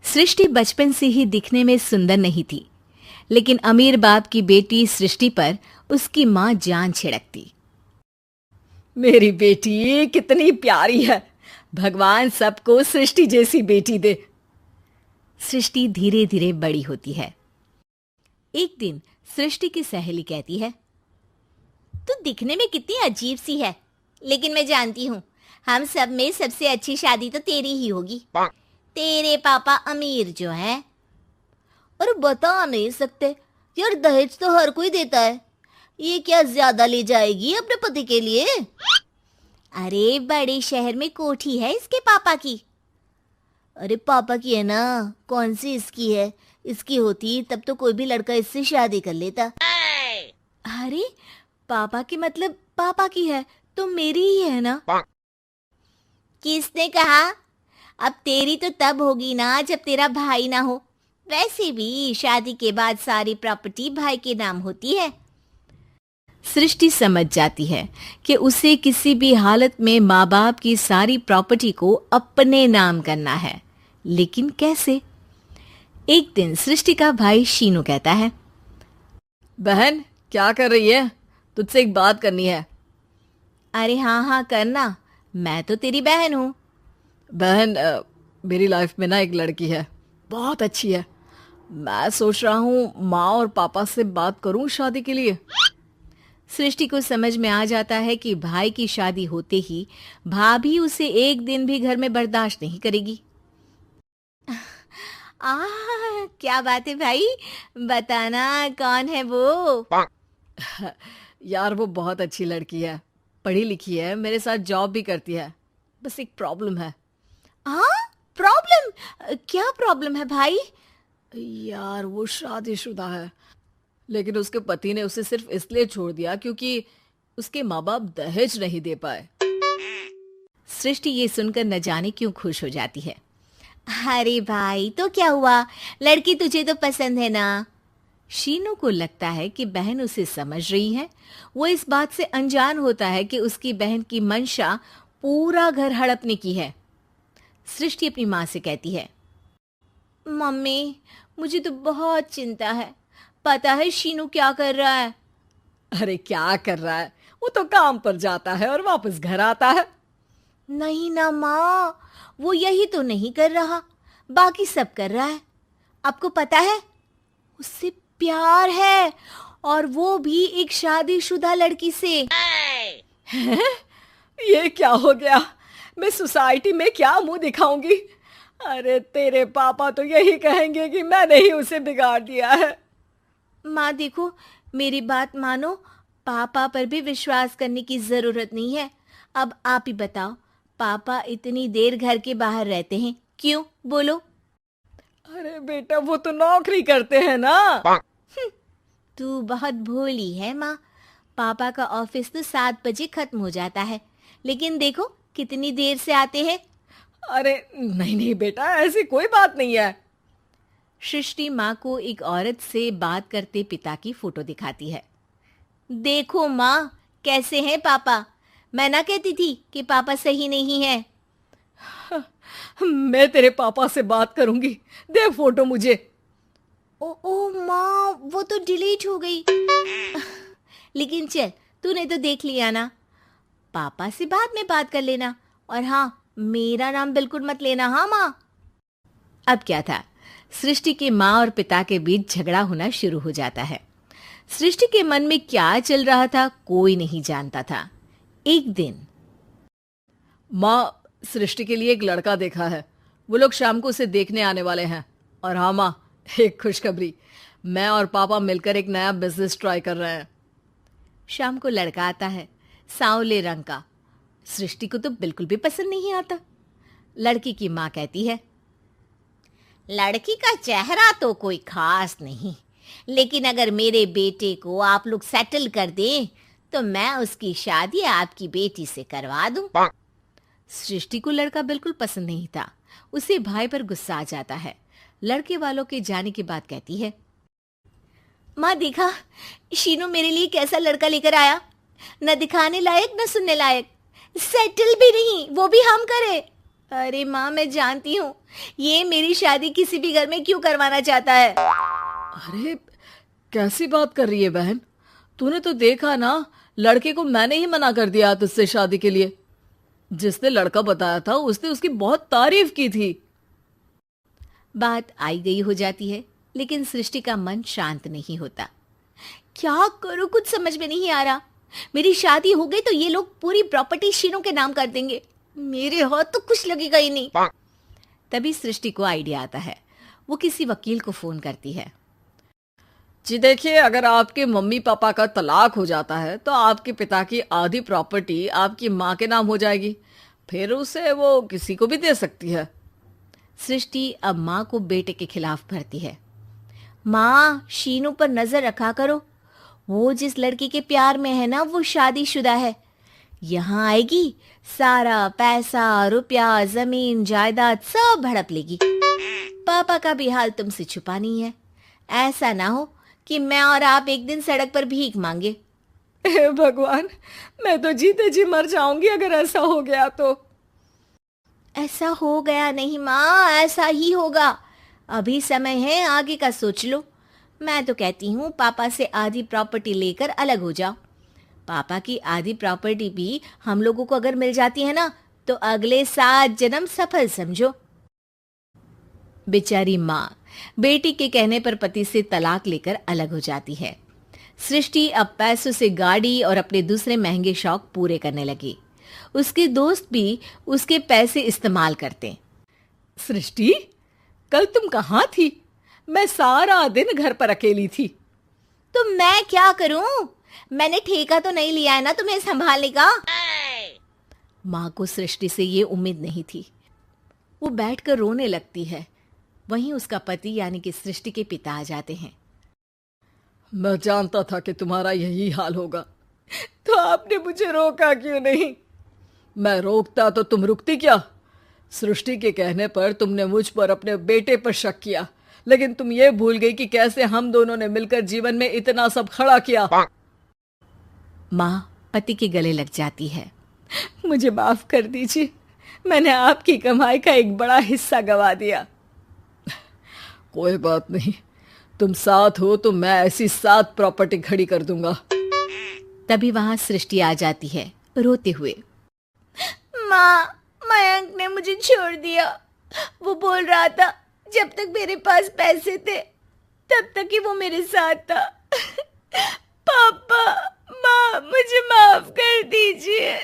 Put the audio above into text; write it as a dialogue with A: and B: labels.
A: सृष्टि बचपन से ही दिखने में सुंदर नहीं थी, लेकिन अमीर बाप की बेटी सृष्टि पर उसकी माँ जान छिड़कती।
B: मेरी बेटी कितनी प्यारी है, भगवान सबको सृष्टि जैसी बेटी दे।
A: सृष्टि धीरे धीरे बड़ी होती है। एक दिन सृष्टि की सहेली कहती है,
C: तू दिखने में कितनी अजीब सी है, लेकिन मैं जानती हूँ हम सब में सबसे अच्छी शादी तो तेरी ही होगी। तेरे पापा अमीर जो है। और बता नहीं सकते यार, दहेज तो हर कोई देता है, ये क्या ज्यादा ले जाएगी अपने पति के लिए? अरे बड़े शहर में कोठी है इसके पापा की। अरे पापा की है ना, कौन सी इसकी है? इसकी होती तब तो कोई भी लड़का इससे शादी कर लेता।
A: अरे पापा की मतलब पापा की है तो मेरी ही है ना?
C: किसने कहा? अब तेरी तो तब होगी ना जब तेरा भाई ना हो। वैसे भी शादी के बाद सारी प्रॉपर्टी भाई के नाम होती है।
A: सृष्टि समझ जाती है कि उसे किसी भी हालत में माँ बाप की सारी प्रॉपर्टी को अपने नाम करना है, लेकिन कैसे? एक दिन सृष्टि का भाई शीनू कहता है,
B: बहन क्या कर रही है? तुझसे एक बात करनी है।
A: अरे हाँ हाँ करना, मैं तो तेरी बहन हूँ।
B: बहन मेरी लाइफ में ना एक लड़की है, बहुत अच्छी है। मैं सोच रहा हूँ माँ और पापा से बात करूँ शादी के लिए।
A: सृष्टि को समझ में आ जाता है कि भाई की शादी होते ही भाभी उसे एक दिन भी घर में बर्दाश्त नहीं करेगी। क्या बात है भाई, बताना कौन है वो?
B: यार वो बहुत अच्छी लड़की है, पढ़ी लिखी है, मेरे साथ जॉब भी करती है। बस एक प्रॉब्लम है।
A: प्रॉब्लम? क्या प्रॉब्लम है भाई?
B: यार वो शादीशुदा है, लेकिन उसके पति ने उसे सिर्फ इसलिए छोड़ दिया क्योंकि उसके माँ बाप दहेज नहीं दे पाए।
A: सृष्टि ये सुनकर न जाने क्यों खुश हो जाती है।
C: अरे भाई तो क्या हुआ, लड़की तुझे तो पसंद है ना?
A: शीनू को लगता है कि बहन उसे समझ रही है। वो इस बात से अनजान होता है कि उसकी बहन की मंशा पूरा घर हड़पने की है। सृष्टि अपनी माँ से कहती है,
C: मम्मी मुझे तो बहुत चिंता है। पता है शीनू क्या कर रहा है?
B: अरे क्या कर रहा है? वो तो काम पर जाता है और वापस घर आता है।
C: नहीं ना माँ, वो यही तो नहीं कर रहा, बाकी सब कर रहा है। आपको पता है उससे प्यार है, और वो भी एक शादीशुदा लड़की से।
B: ये क्या हो गया? मैं सोसाइटी में क्या मुंह दिखाऊंगी? अरे तेरे पापा तो यही कहेंगे कि मैंने ही उसे बिगाड़ दिया है।
C: माँ देखो, मेरी बात मानो, पापा पर भी विश्वास करने की जरूरत नहीं है। अब आप ही बताओ, पापा इतनी देर घर के बाहर रहते हैं क्यों? बोलो।
B: अरे बेटा वो तो नौकरी करते हैं ना।
C: तू बहुत भोली है माँ। पापा का ऑफिस तो 7 बजे खत्म हो जाता है, लेकिन देखो कितनी देर से आते हैं।
B: अरे नहीं नहीं बेटा, ऐसी कोई बात नहीं है।
A: सृष्टि माँ को एक औरत से बात करते पिता की फोटो दिखाती है।
C: देखो माँ, कैसे हैं पापा? मैं ना कहती थी कि पापा सही नहीं है।
B: मैं तेरे पापा से बात करूंगी, दे फोटो मुझे।
C: ओ माँ, वो तो डिलीट हो गई। लेकिन चल, तूने तो देख लिया ना। पापा से बाद में बात कर लेना, और हाँ, मेरा नाम बिल्कुल मत लेना। हाँ माँ।
A: अब क्या था, सृष्टि के माँ और पिता के बीच झगड़ा होना शुरू हो जाता है। सृष्टि के मन में क्या चल रहा था कोई नहीं जानता था। एक दिन,
B: माँ सृष्टि के लिए एक लड़का देखा है, वो लोग शाम को उसे देखने आने वाले हैं। और हाँ माँ, एक खुशखबरी, मैं और पापा मिलकर एक नया बिजनेस ट्राई कर रहे हैं।
A: शाम को लड़का आता है, सांवले रंग का। सृष्टि को तो बिल्कुल भी पसंद नहीं आता। लड़की की माँ कहती है,
C: लड़की का चेहरा तो कोई खास नहीं, लेकिन अगर मेरे बेटे को आप लोग सेटल कर दें तो मैं उसकी शादी आपकी बेटी से करवा दूं।
A: सृष्टि को लड़का बिल्कुल पसंद नहीं था। उसे भाई पर गुस्सा आ जाता है। लड़के वालों के जाने के बाद कहती है,
C: माँ देखा, शीनू मेरे लिए कैसा लड़का लेकर आया। न दिखाने लायक न सुनने लायक, सेटल भी नहीं, वो भी हम करे। अरे माँ, मैं जानती हूँ ये मेरी शादी किसी भी घर में क्यों करवाना चाहता है।
B: अरे कैसी बात कर रही है बहन? तूने तो देखा ना, लड़के को मैंने ही मना कर दिया तुझसे शादी के लिए। जिसने लड़का बताया था उसने उसकी बहुत तारीफ की थी।
A: बात आई गई हो जाती है, लेकिन सृष्टि का मन शांत नहीं होता। क्या करूं, कुछ समझ में नहीं आ रहा। मेरी शादी हो गई तो ये लोग पूरी प्रॉपर्टी शीनू के नाम कर देंगे, मेरे हाथ तो कुछ लगेगा ही नहीं। तभी सृष्टि को आइडिया आता है। वो किसी वकील को फोन करती है।
B: जी देखिए, अगर आपके मम्मी पापा का तलाक हो जाता है तो आपके पिता की आधी प्रॉपर्टी आपकी माँ के नाम हो जाएगी, फिर उसे वो किसी को भी दे सकती है।
A: सृष्टि अब माँ को बेटे के खिलाफ भरती है। माँ, शीनू पर नजर रखा करो, वो जिस लड़की के प्यार में है ना वो शादीशुदा है। यहाँ आएगी, सारा पैसा रुपया जमीन जायदाद सब हड़प लेगी। पापा का भी हाल तुमसे छुपा नहीं है। ऐसा ना हो कि मैं और आप एक दिन सड़क पर भीख मांगे।
B: हे भगवान, मैं तो जीते जी मर जाऊंगी अगर ऐसा हो गया तो।
C: ऐसा हो गया नहीं माँ, ऐसा ही होगा। अभी समय है, आगे का सोच लो। मैं तो कहती हूँ पापा से आधी प्रॉपर्टी लेकर अलग हो जाओ। पापा की आधी प्रॉपर्टी भी हम लोगों को अगर मिल जाती है ना तो अगले 7 जन्म सफल समझो।
A: बेचारी माँ बेटी के कहने पर पति से तलाक लेकर अलग हो जाती है। सृष्टि अब पैसों से गाड़ी और अपने दूसरे महंगे शौक पूरे करने लगी। उसके दोस्त भी उसके पैसे इस्तेमाल करते।
B: सृष्टि, कल तुम कहाँ थी? मैं सारा दिन घर पर अकेली थी।
C: तो मैं क्या करूं? मैंने ठेका तो नहीं लिया है ना तुम्हें संभालने का।
A: माँ को सृष्टि से ये उम्मीद नहीं थी। वो बैठकर रोने लगती है। वहीं उसका पति यानी कि सृष्टि के पिता आ जाते हैं।
B: मैं जानता था कि तुम्हारा यही हाल होगा, तो आपने मुझे रोका क्यों नहीं? मैं रोकता तो तुम रुकती क्या? सृष्टि के कहने पर तुमने मुझ पर अपने बेटे पर शक किया, लेकिन तुम ये भूल गई कि कैसे हम दोनों ने मिलकर जीवन में इतना सब खड़ा किया।
A: माँ पति के गले लग जाती है।
B: मुझे माफ कर दीजिए, मैंने आपकी कमाई का एक बड़ा हिस्सा गवा दिया। कोई बात नहीं, तुम साथ हो तो मैं ऐसी 7 प्रॉपर्टी खड़ी कर दूंगा।
A: तभी वहां सृष्टि आ जाती है रोते हुए।
C: माँ, मयंक ने मुझे छोड़ दिया। वो बोल रहा था जब तक मेरे पास पैसे थे तब तक ही वो मेरे साथ था। पापा, माँ, मुझे माफ कर दीजिए।